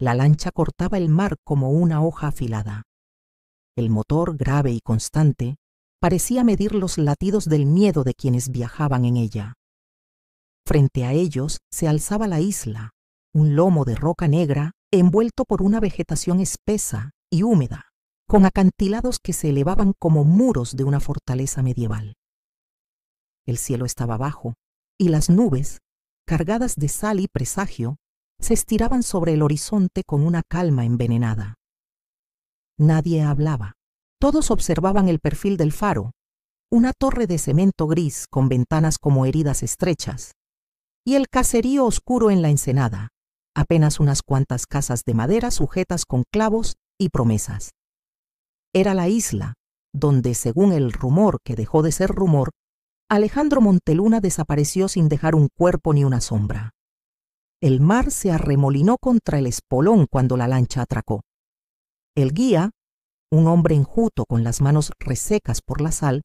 La lancha cortaba el mar como una hoja afilada. El motor, grave y constante, parecía medir los latidos del miedo de quienes viajaban en ella. Frente a ellos se alzaba la isla, un lomo de roca negra envuelto por una vegetación espesa y húmeda, con acantilados que se elevaban como muros de una fortaleza medieval. El cielo estaba bajo, y las nubes, cargadas de sal y presagio, se estiraban sobre el horizonte con una calma envenenada. Nadie hablaba. Todos observaban el perfil del faro, una torre de cemento gris con ventanas como heridas estrechas, y el caserío oscuro en la ensenada, apenas unas cuantas casas de madera sujetas con clavos y promesas. Era la isla donde, según el rumor que dejó de ser rumor, Alejandro Monteluna desapareció sin dejar un cuerpo ni una sombra. El mar se arremolinó contra el espolón cuando la lancha atracó. El guía, un hombre enjuto con las manos resecas por la sal,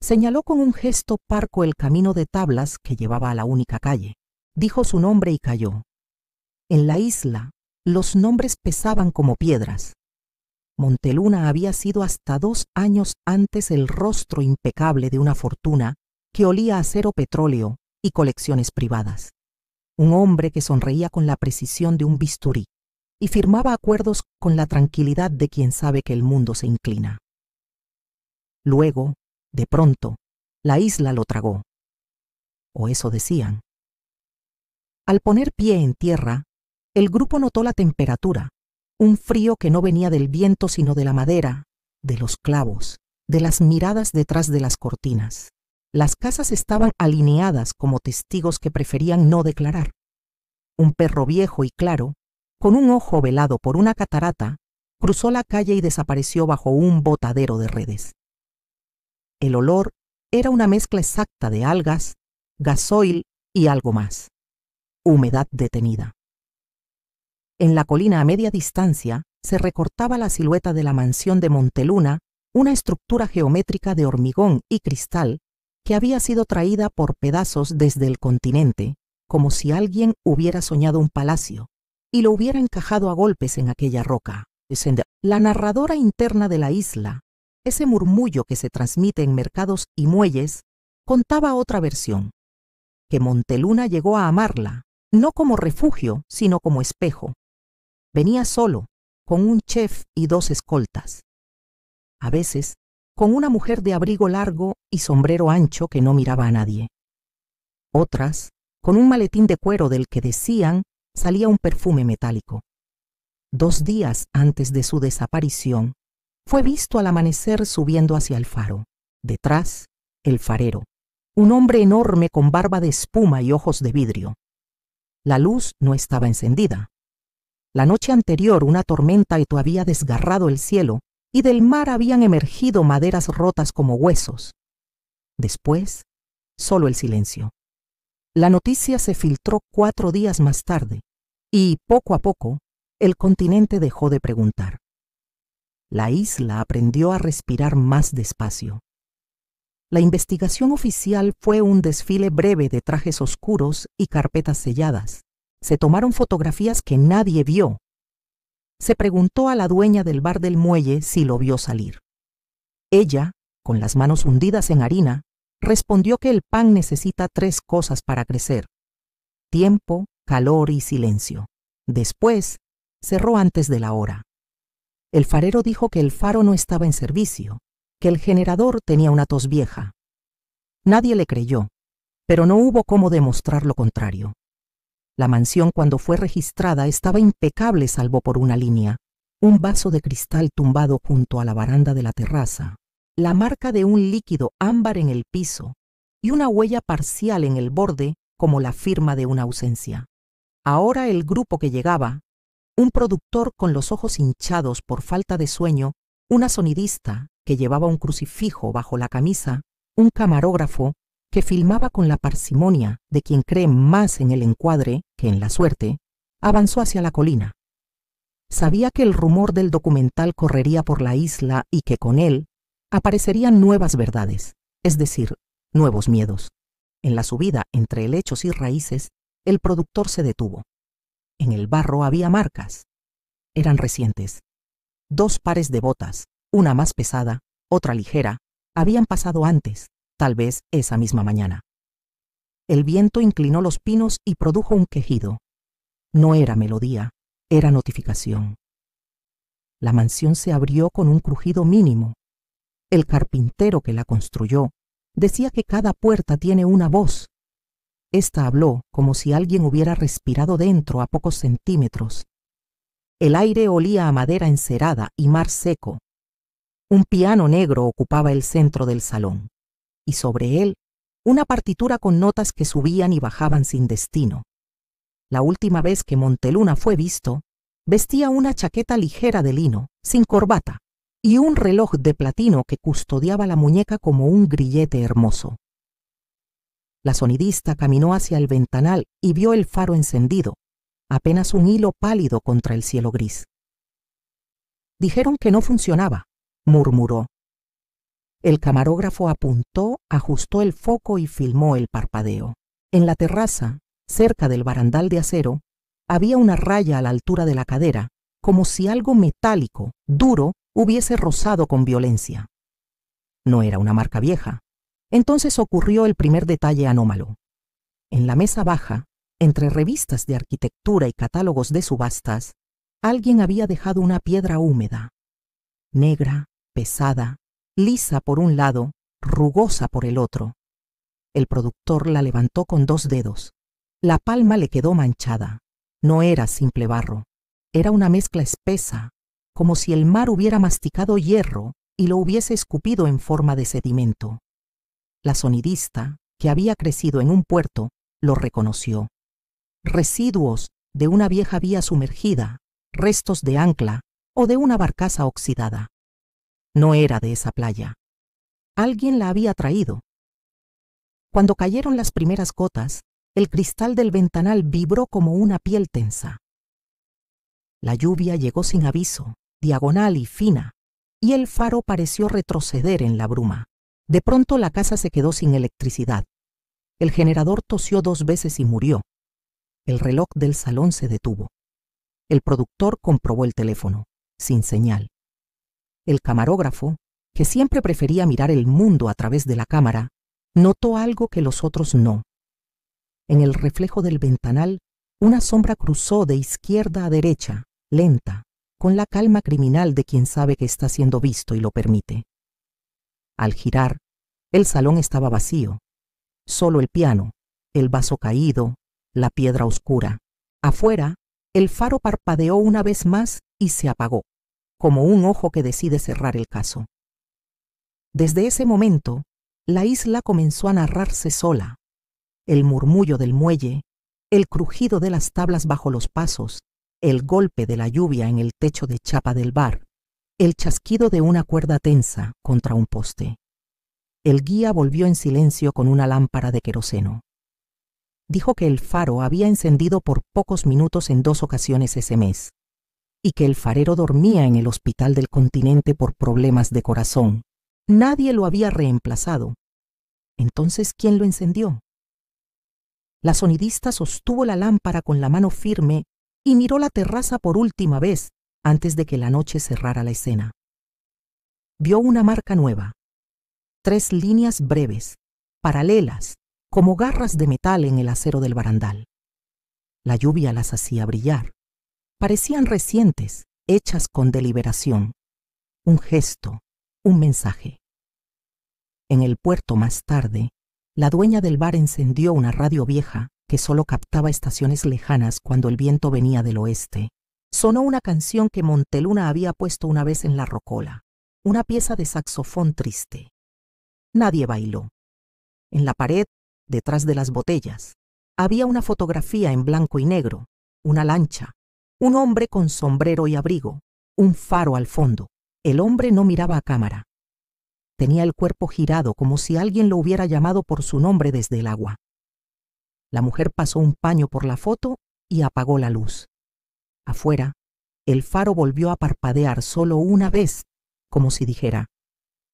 señaló con un gesto parco el camino de tablas que llevaba a la única calle. Dijo su nombre y calló. En la isla, los nombres pesaban como piedras. Monteluna había sido hasta 2 años antes el rostro impecable de una fortuna que olía a acero, petróleo y colecciones privadas. Un hombre que sonreía con la precisión de un bisturí y firmaba acuerdos con la tranquilidad de quien sabe que el mundo se inclina. Luego, de pronto, la isla lo tragó. O eso decían. Al poner pie en tierra, el grupo notó la temperatura, un frío que no venía del viento sino de la madera, de los clavos, de las miradas detrás de las cortinas. Las casas estaban alineadas como testigos que preferían no declarar. Un perro viejo y claro, con un ojo velado por una catarata, cruzó la calle y desapareció bajo un botadero de redes. El olor era una mezcla exacta de algas, gasoil y algo más. Humedad detenida. En la colina a media distancia se recortaba la silueta de la mansión de Monteluna, una estructura geométrica de hormigón y cristal que había sido traída por pedazos desde el continente, como si alguien hubiera soñado un palacio y lo hubiera encajado a golpes en aquella roca. La narradora interna de la isla, ese murmullo que se transmite en mercados y muelles, contaba otra versión, que Monteluna llegó a amarla, no como refugio, sino como espejo. Venía solo, con un chef y 2 escoltas. A veces, con una mujer de abrigo largo y sombrero ancho que no miraba a nadie. Otras, con un maletín de cuero del que decían salía un perfume metálico. 2 días antes de su desaparición, fue visto al amanecer subiendo hacia el faro. Detrás, el farero, un hombre enorme con barba de espuma y ojos de vidrio. La luz no estaba encendida. La noche anterior una tormenta había desgarrado el cielo y del mar habían emergido maderas rotas como huesos. Después, solo el silencio. La noticia se filtró 4 días más tarde y, poco a poco, el continente dejó de preguntar. La isla aprendió a respirar más despacio. La investigación oficial fue un desfile breve de trajes oscuros y carpetas selladas. Se tomaron fotografías que nadie vio. Se preguntó a la dueña del bar del muelle si lo vio salir. Ella, con las manos hundidas en harina, respondió que el pan necesita 3 cosas para crecer: tiempo, calor y silencio. Después, cerró antes de la hora. El farero dijo que el faro no estaba en servicio, que el generador tenía una tos vieja. Nadie le creyó, pero no hubo cómo demostrar lo contrario. La mansión, cuando fue registrada, estaba impecable salvo por una línea: un vaso de cristal tumbado junto a la baranda de la terraza, la marca de un líquido ámbar en el piso y una huella parcial en el borde como la firma de una ausencia. Ahora el grupo que llegaba, un productor con los ojos hinchados por falta de sueño, una sonidista que llevaba un crucifijo bajo la camisa, un camarógrafo que filmaba con la parsimonia de quien cree más en el encuadre que en la suerte, avanzó hacia la colina. Sabía que el rumor del documental correría por la isla y que con él aparecerían nuevas verdades, es decir, nuevos miedos. En la subida entre helechos y raíces, el productor se detuvo. En el barro había marcas, eran recientes. 2 pares de botas, una más pesada, otra ligera, habían pasado antes, tal vez esa misma mañana. El viento inclinó los pinos y produjo un quejido. No era melodía, era notificación. La mansión se abrió con un crujido mínimo. El carpintero que la construyó decía que cada puerta tiene una voz. Esta habló como si alguien hubiera respirado dentro a pocos centímetros. El aire olía a madera encerada y mar seco. Un piano negro ocupaba el centro del salón, y sobre él una partitura con notas que subían y bajaban sin destino. La última vez que Monteluna fue visto, vestía una chaqueta ligera de lino, sin corbata, y un reloj de platino que custodiaba la muñeca como un grillete hermoso. La sonidista caminó hacia el ventanal y vio el faro encendido, apenas un hilo pálido contra el cielo gris. Dijeron que no funcionaba, murmuró. El camarógrafo apuntó, ajustó el foco y filmó el parpadeo. En la terraza, cerca del barandal de acero, había una raya a la altura de la cadera, como si algo metálico, duro, hubiese rozado con violencia. No era una marca vieja. Entonces ocurrió el primer detalle anómalo. En la mesa baja, entre revistas de arquitectura y catálogos de subastas, alguien había dejado una piedra húmeda, negra, pesada, lisa por un lado, rugosa por el otro. El productor la levantó con 2 dedos. La palma le quedó manchada. No era simple barro. Era una mezcla espesa, como si el mar hubiera masticado hierro y lo hubiese escupido en forma de sedimento. La sonidista, que había crecido en un puerto, lo reconoció. Residuos de una vieja vía sumergida, restos de ancla o de una barcaza oxidada. No era de esa playa. Alguien la había traído. Cuando cayeron las primeras gotas, el cristal del ventanal vibró como una piel tensa. La lluvia llegó sin aviso, diagonal y fina, y el faro pareció retroceder en la bruma. De pronto la casa se quedó sin electricidad. El generador tosió 2 veces y murió. El reloj del salón se detuvo. El productor comprobó el teléfono, sin señal. El camarógrafo, que siempre prefería mirar el mundo a través de la cámara, notó algo que los otros no. En el reflejo del ventanal, una sombra cruzó de izquierda a derecha, lenta, con la calma criminal de quien sabe que está siendo visto y lo permite. Al girar, el salón estaba vacío. Solo el piano, el vaso caído, la piedra oscura. Afuera, el faro parpadeó una vez más y se apagó, como un ojo que decide cerrar el caso. Desde ese momento, la isla comenzó a narrarse sola. El murmullo del muelle, el crujido de las tablas bajo los pasos, el golpe de la lluvia en el techo de chapa del bar, el chasquido de una cuerda tensa contra un poste. El guía volvió en silencio con una lámpara de queroseno. Dijo que el faro había encendido por pocos minutos en 2 ocasiones ese mes, y que el farero dormía en el hospital del continente por problemas de corazón. Nadie lo había reemplazado. Entonces, ¿quién lo encendió? La sonidista sostuvo la lámpara con la mano firme y miró la terraza por última vez antes de que la noche cerrara la escena. Vio una marca nueva. 3 líneas breves, paralelas, como garras de metal en el acero del barandal. La lluvia las hacía brillar. Parecían recientes, hechas con deliberación. Un gesto, un mensaje. En el puerto más tarde, la dueña del bar encendió una radio vieja que solo captaba estaciones lejanas cuando el viento venía del oeste. Sonó una canción que Monteluna había puesto una vez en la rocola, una pieza de saxofón triste. Nadie bailó. En la pared, detrás de las botellas, había una fotografía en blanco y negro, una lancha, un hombre con sombrero y abrigo, un faro al fondo. El hombre no miraba a cámara. Tenía el cuerpo girado como si alguien lo hubiera llamado por su nombre desde el agua. La mujer pasó un paño por la foto y apagó la luz. Afuera, el faro volvió a parpadear solo una vez, como si dijera: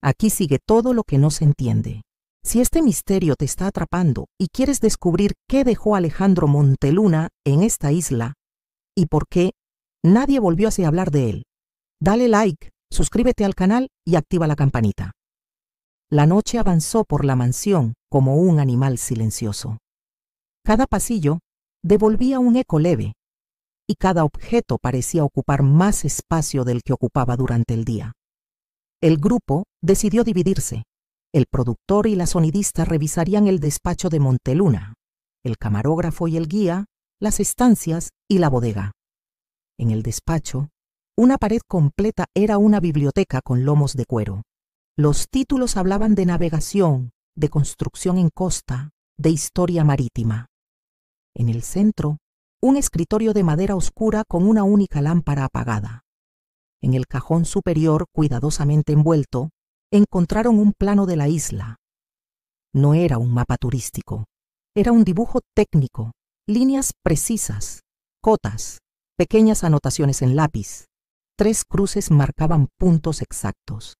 aquí sigue todo lo que no se entiende. Si este misterio te está atrapando y quieres descubrir qué dejó Alejandro Monteluna en esta isla y por qué, Nadie volvió a hablar de él. Dale like, suscríbete al canal y activa la campanita. La noche avanzó por la mansión como un animal silencioso. Cada pasillo devolvía un eco leve y cada objeto parecía ocupar más espacio del que ocupaba durante el día. El grupo decidió dividirse. El productor y la sonidista revisarían el despacho de Monteluna, el camarógrafo y el guía, las estancias y la bodega. En el despacho, una pared completa era una biblioteca con lomos de cuero. Los títulos hablaban de navegación, de construcción en costa, de historia marítima. En el centro, un escritorio de madera oscura con una única lámpara apagada. En el cajón superior, cuidadosamente envuelto, encontraron un plano de la isla. No era un mapa turístico, era un dibujo técnico, líneas precisas, cotas, pequeñas anotaciones en lápiz. 3 cruces marcaban puntos exactos.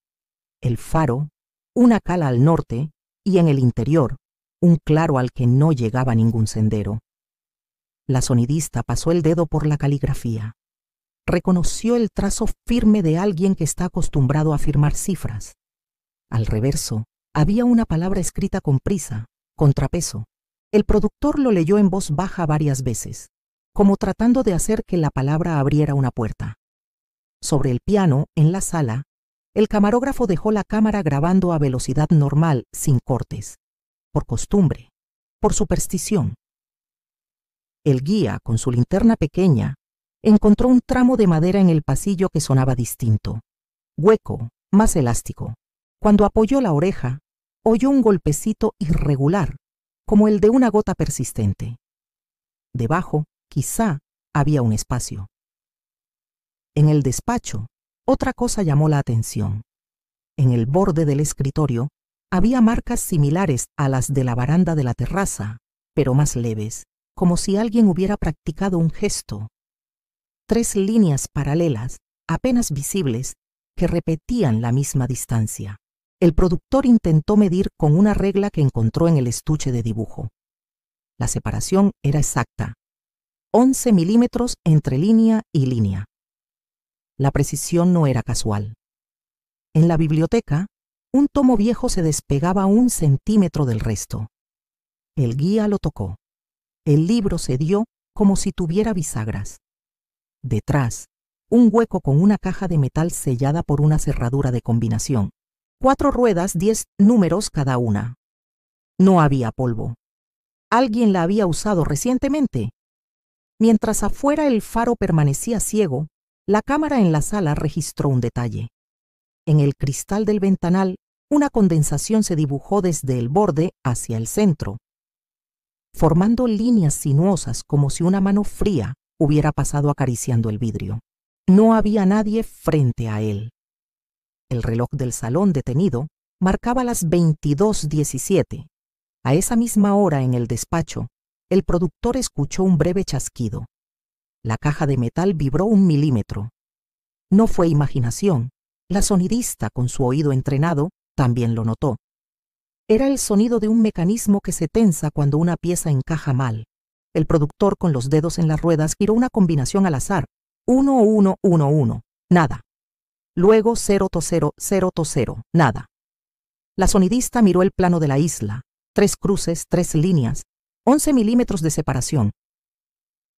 El faro, una cala al norte y en el interior, un claro al que no llegaba ningún sendero. La sonidista pasó el dedo por la caligrafía. Reconoció el trazo firme de alguien que está acostumbrado a firmar cifras. Al reverso, había una palabra escrita con prisa, contrapeso. El productor lo leyó en voz baja varias veces, como tratando de hacer que la palabra abriera una puerta. Sobre el piano, en la sala, el camarógrafo dejó la cámara grabando a velocidad normal, sin cortes, por costumbre, por superstición. El guía, con su linterna pequeña, encontró un tramo de madera en el pasillo que sonaba distinto, hueco, más elástico. Cuando apoyó la oreja, oyó un golpecito irregular, como el de una gota persistente. Debajo, quizá, había un espacio. En el despacho, otra cosa llamó la atención. En el borde del escritorio había marcas similares a las de la baranda de la terraza, pero más leves, como si alguien hubiera practicado un gesto. 3 líneas paralelas, apenas visibles, que repetían la misma distancia. El productor intentó medir con una regla que encontró en el estuche de dibujo. La separación era exacta, 11 milímetros entre línea y línea. La precisión no era casual. En la biblioteca, un tomo viejo se despegaba 1 centímetro del resto. El guía lo tocó. El libro cedió como si tuviera bisagras. Detrás, un hueco con una caja de metal sellada por una cerradura de combinación. 4 ruedas, 10 números cada una. No había polvo. ¿Alguien la había usado recientemente? Mientras afuera el faro permanecía ciego, la cámara en la sala registró un detalle. En el cristal del ventanal, una condensación se dibujó desde el borde hacia el centro, formando líneas sinuosas como si una mano fría hubiera pasado acariciando el vidrio. No había nadie frente a él. El reloj del salón detenido marcaba las 22:17. A esa misma hora en el despacho, el productor escuchó un breve chasquido. La caja de metal vibró 1 milímetro. No fue imaginación. La sonidista, con su oído entrenado, también lo notó. Era el sonido de un mecanismo que se tensa cuando una pieza encaja mal. El productor, con los dedos en las ruedas, giró una combinación al azar. 1, 1, 1, 1. Nada. Luego 0, 0, 0, 0. Nada. La sonidista miró el plano de la isla. 3 cruces, 3 líneas, 11 milímetros de separación.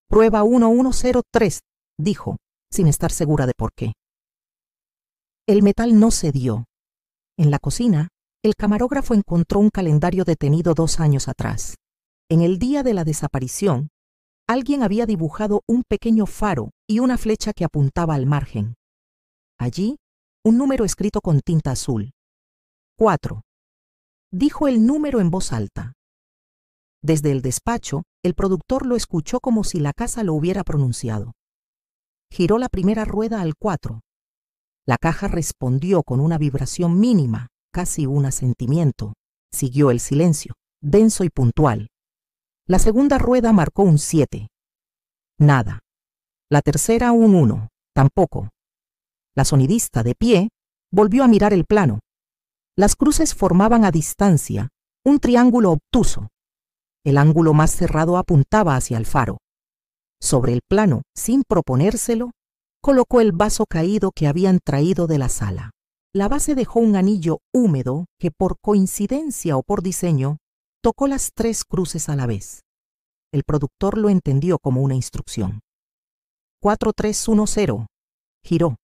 Prueba 1103, dijo, sin estar segura de por qué. El metal no cedió. En la cocina, el camarógrafo encontró un calendario detenido 2 años atrás. En el día de la desaparición, alguien había dibujado un pequeño faro y una flecha que apuntaba al margen. Allí, un número escrito con tinta azul. 4. Dijo el número en voz alta. Desde el despacho, el productor lo escuchó como si la casa lo hubiera pronunciado. Giró la primera rueda al 4. La caja respondió con una vibración mínima, casi un asentimiento. Siguió el silencio, denso y puntual. La segunda rueda marcó un 7. Nada. La tercera un 1. Tampoco. La sonidista, de pie, volvió a mirar el plano. Las cruces formaban a distancia un triángulo obtuso. El ángulo más cerrado apuntaba hacia el faro. Sobre el plano, sin proponérselo, colocó el vaso caído que habían traído de la sala. La base dejó un anillo húmedo que, por coincidencia o por diseño, tocó las 3 cruces a la vez. El productor lo entendió como una instrucción. 4310. Giró.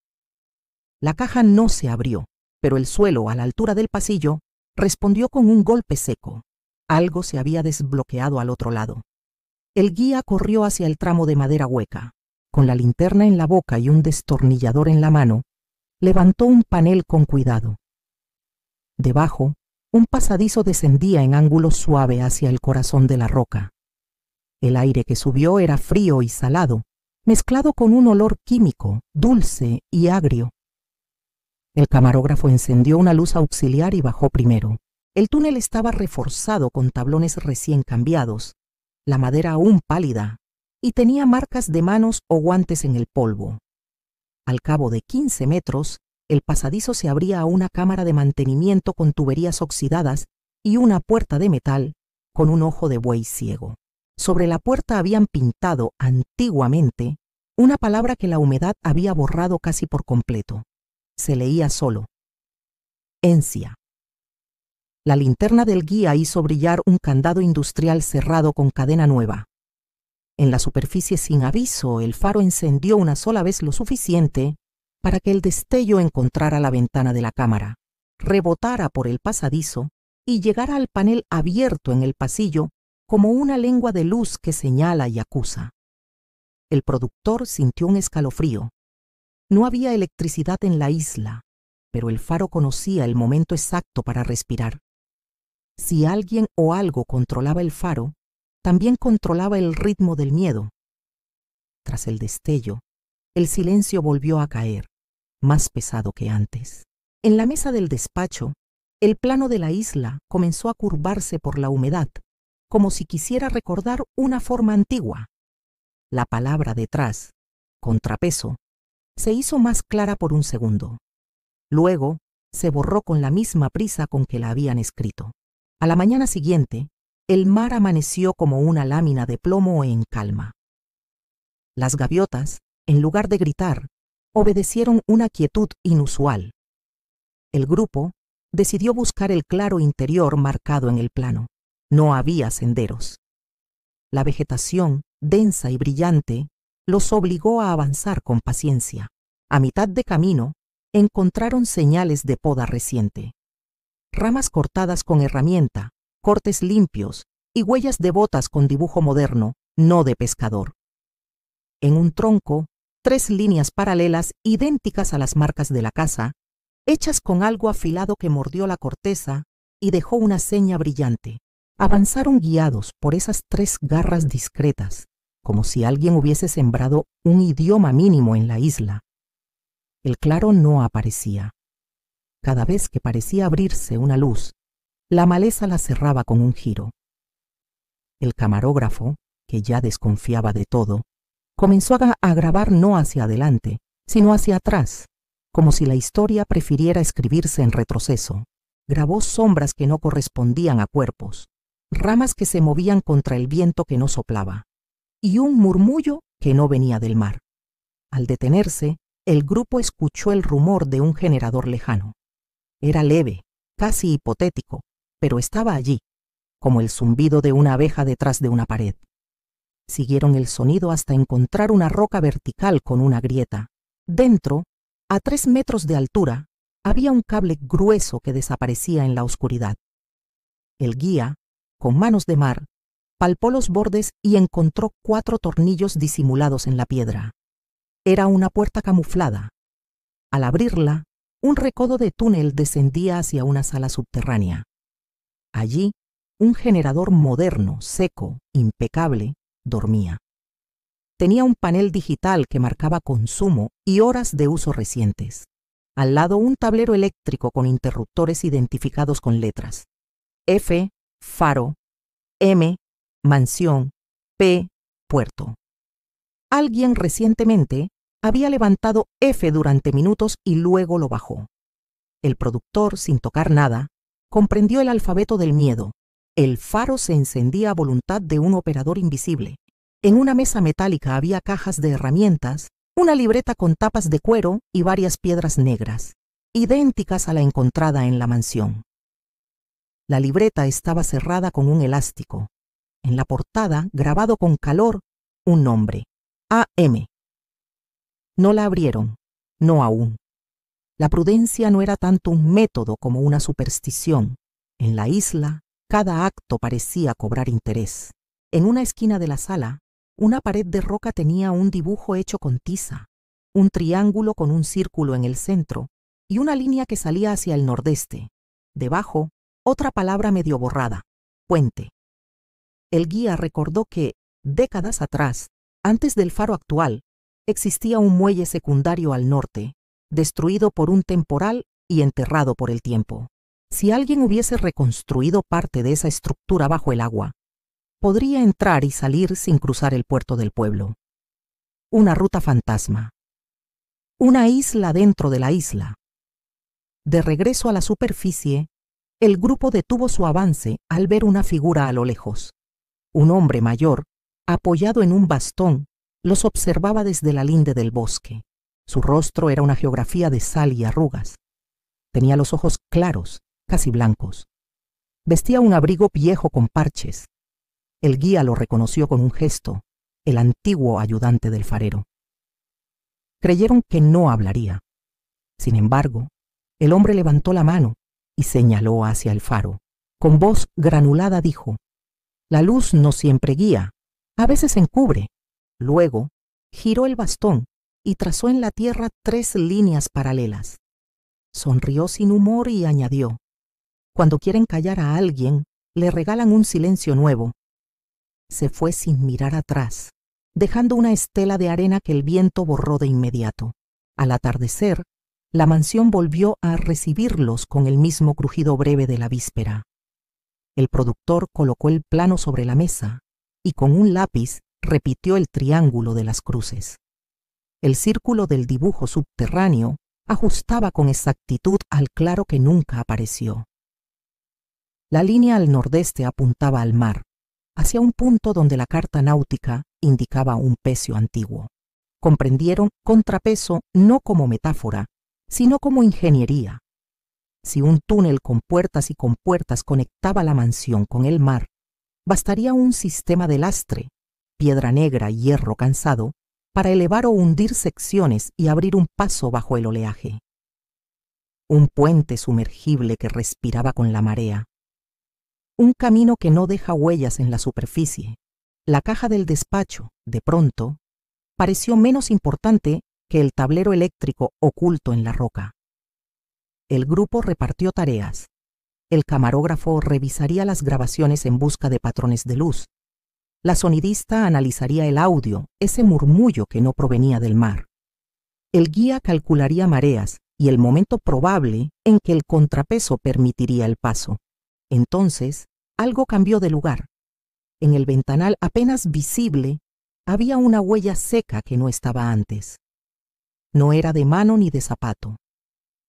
La caja no se abrió, pero el suelo a la altura del pasillo respondió con un golpe seco. Algo se había desbloqueado al otro lado. El guía corrió hacia el tramo de madera hueca. Con la linterna en la boca y un destornillador en la mano, levantó un panel con cuidado. Debajo, un pasadizo descendía en ángulo suave hacia el corazón de la roca. El aire que subió era frío y salado, mezclado con un olor químico, dulce y agrio. El camarógrafo encendió una luz auxiliar y bajó primero. El túnel estaba reforzado con tablones recién cambiados, la madera aún pálida, y tenía marcas de manos o guantes en el polvo. Al cabo de 15 metros, el pasadizo se abría a una cámara de mantenimiento con tuberías oxidadas y una puerta de metal con un ojo de buey ciego. Sobre la puerta habían pintado antiguamente una palabra que la humedad había borrado casi por completo. Se leía solo: Encia. La linterna del guía hizo brillar un candado industrial cerrado con cadena nueva. En la superficie sin aviso, el faro encendió una sola vez lo suficiente para que el destello encontrara la ventana de la cámara, rebotara por el pasadizo y llegara al panel abierto en el pasillo como una lengua de luz que señala y acusa. El productor sintió un escalofrío. No había electricidad en la isla, pero el faro conocía el momento exacto para respirar. Si alguien o algo controlaba el faro, también controlaba el ritmo del miedo. Tras el destello, el silencio volvió a caer, más pesado que antes. En la mesa del despacho, el plano de la isla comenzó a curvarse por la humedad, como si quisiera recordar una forma antigua. La palabra detrás, contrapeso, se hizo más clara por un segundo. Luego, se borró con la misma prisa con que la habían escrito. A la mañana siguiente, el mar amaneció como una lámina de plomo en calma. Las gaviotas, en lugar de gritar, obedecieron una quietud inusual. El grupo decidió buscar el claro interior marcado en el plano. No había senderos. La vegetación, densa y brillante, los obligó a avanzar con paciencia. A mitad de camino, encontraron señales de poda reciente. Ramas cortadas con herramienta, cortes limpios y huellas de botas con dibujo moderno, no de pescador. En un tronco, 3 líneas paralelas idénticas a las marcas de la caza, hechas con algo afilado que mordió la corteza y dejó una seña brillante. Avanzaron guiados por esas 3 garras discretas, como si alguien hubiese sembrado un idioma mínimo en la isla. El claro no aparecía. Cada vez que parecía abrirse una luz, la maleza la cerraba con un giro. El camarógrafo, que ya desconfiaba de todo, comenzó a grabar no hacia adelante, sino hacia atrás, como si la historia prefiriera escribirse en retroceso. Grabó sombras que no correspondían a cuerpos, ramas que se movían contra el viento que no soplaba, y un murmullo que no venía del mar. Al detenerse, el grupo escuchó el rumor de un generador lejano. Era leve, casi hipotético, pero estaba allí, como el zumbido de una abeja detrás de una pared. Siguieron el sonido hasta encontrar una roca vertical con una grieta. Dentro, a 3 metros de altura, había un cable grueso que desaparecía en la oscuridad. El guía, con manos de mar, palpó los bordes y encontró 4 tornillos disimulados en la piedra. Era una puerta camuflada. Al abrirla, un recodo de túnel descendía hacia una sala subterránea. Allí, un generador moderno, seco, impecable, dormía. Tenía un panel digital que marcaba consumo y horas de uso recientes. Al lado, un tablero eléctrico con interruptores identificados con letras. F, faro; M, mansión; P, puerto. Alguien recientemente había levantado F durante minutos y luego lo bajó. El productor, sin tocar nada, comprendió el alfabeto del miedo. El faro se encendía a voluntad de un operador invisible. En una mesa metálica había cajas de herramientas una libreta con tapas de cuero y varias piedras negras, idénticas a la encontrada en la mansión. La libreta estaba cerrada con un elástico. En la portada, grabado con calor, un nombre: A.M. No la abrieron, no aún. La prudencia no era tanto un método como una superstición. En la isla, cada acto parecía cobrar interés. En una esquina de la sala, una pared de roca tenía un dibujo hecho con tiza, un triángulo con un círculo en el centro y una línea que salía hacia el nordeste. Debajo, otra palabra medio borrada: puente. El guía recordó que, décadas atrás, antes del faro actual, existía un muelle secundario al norte, destruido por un temporal y enterrado por el tiempo. Si alguien hubiese reconstruido parte de esa estructura bajo el agua, podría entrar y salir sin cruzar el puerto del pueblo. Una ruta fantasma. Una isla dentro de la isla. De regreso a la superficie, el grupo detuvo su avance al ver una figura a lo lejos. Un hombre mayor, apoyado en un bastón, los observaba desde la linde del bosque. Su rostro era una geografía de sal y arrugas. Tenía los ojos claros, casi blancos. Vestía un abrigo viejo con parches. El guía lo reconoció con un gesto: el antiguo ayudante del farero. Creyeron que no hablaría. Sin embargo, el hombre levantó la mano y señaló hacia el faro. Con voz granulada dijo: «La luz no siempre guía, a veces encubre». Luego, giró el bastón y trazó en la tierra 3 líneas paralelas. Sonrió sin humor y añadió: «Cuando quieren callar a alguien, le regalan un silencio nuevo». Se fue sin mirar atrás, dejando una estela de arena que el viento borró de inmediato. Al atardecer, la mansión volvió a recibirlos con el mismo crujido breve de la víspera. El productor colocó el plano sobre la mesa y con un lápiz repitió el triángulo de las cruces. El círculo del dibujo subterráneo ajustaba con exactitud al claro que nunca apareció. La línea al nordeste apuntaba al mar, hacia un punto donde la carta náutica indicaba un pecio antiguo. Comprendieron contrapeso no como metáfora, sino como ingeniería. Si un túnel con puertas y compuertas conectaba la mansión con el mar, bastaría un sistema de lastre, piedra negra y hierro cansado, para elevar o hundir secciones y abrir un paso bajo el oleaje. Un puente sumergible que respiraba con la marea. Un camino que no deja huellas en la superficie. La caja del despacho, de pronto, pareció menos importante que el tablero eléctrico oculto en la roca. El grupo repartió tareas. El camarógrafo revisaría las grabaciones en busca de patrones de luz. La sonidista analizaría el audio, ese murmullo que no provenía del mar. El guía calcularía mareas y el momento probable en que el contrapeso permitiría el paso. Entonces, algo cambió de lugar. En el ventanal apenas visible había una huella seca que no estaba antes. No era de mano ni de zapato.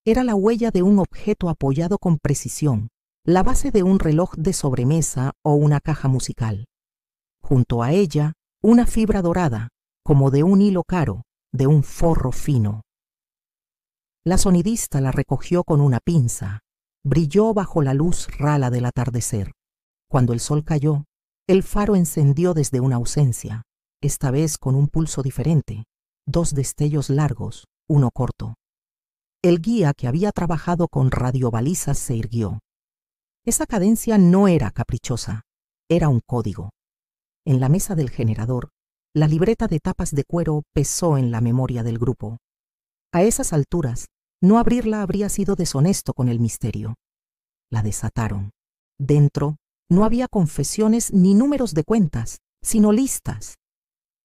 Era la huella de un objeto apoyado con precisión, la base de un reloj de sobremesa o una caja musical. Junto a ella, una fibra dorada, como de un hilo caro, de un forro fino. La sonidista la recogió con una pinza. Brilló bajo la luz rala del atardecer. Cuando el sol cayó, el faro encendió desde una ausencia, esta vez con un pulso diferente, 2 destellos largos, uno corto. El guía que había trabajado con radiobalizas se irguió. Esa cadencia no era caprichosa, era un código. En la mesa del generador, la libreta de tapas de cuero pesó en la memoria del grupo. A esas alturas, no abrirla habría sido deshonesto con el misterio. La desataron. Dentro no había confesiones ni números de cuentas, sino listas.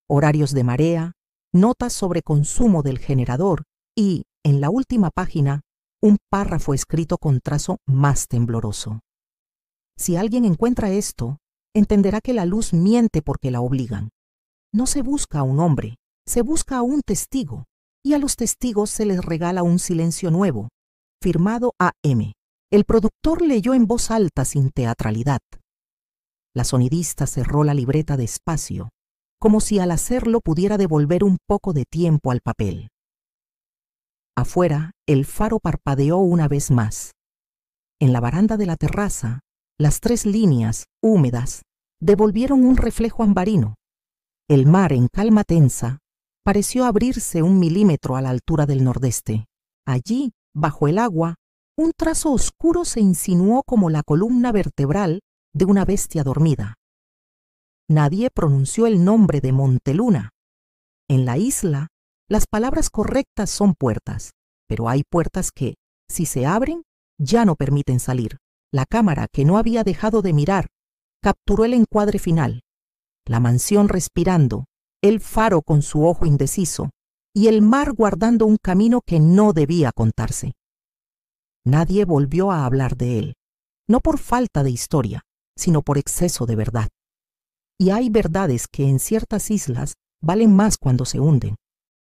Horarios de marea, notas sobre consumo del generador y, en la última página, un párrafo escrito con trazo más tembloroso. Si alguien encuentra esto, entenderá que la luz miente porque la obligan. No se busca a un hombre, se busca a un testigo, y a los testigos se les regala un silencio nuevo, firmado A.M. El productor leyó en voz alta sin teatralidad. La sonidista cerró la libreta despacio, como si al hacerlo pudiera devolver un poco de tiempo al papel. Afuera, el faro parpadeó una vez más. En la baranda de la terraza, las 3 líneas, húmedas, devolvieron un reflejo ambarino. El mar, en calma tensa, pareció abrirse 1 milímetro a la altura del nordeste. Allí, bajo el agua, un trazo oscuro se insinuó como la columna vertebral de una bestia dormida. Nadie pronunció el nombre de Monteluna. En la isla, las palabras correctas son puertas, pero hay puertas que, si se abren, ya no permiten salir. La cámara, que no había dejado de mirar, capturó el encuadre final. La mansión respirando, el faro con su ojo indeciso y el mar guardando un camino que no debía contarse. Nadie volvió a hablar de él, no por falta de historia, sino por exceso de verdad. Y hay verdades que en ciertas islas valen más cuando se hunden.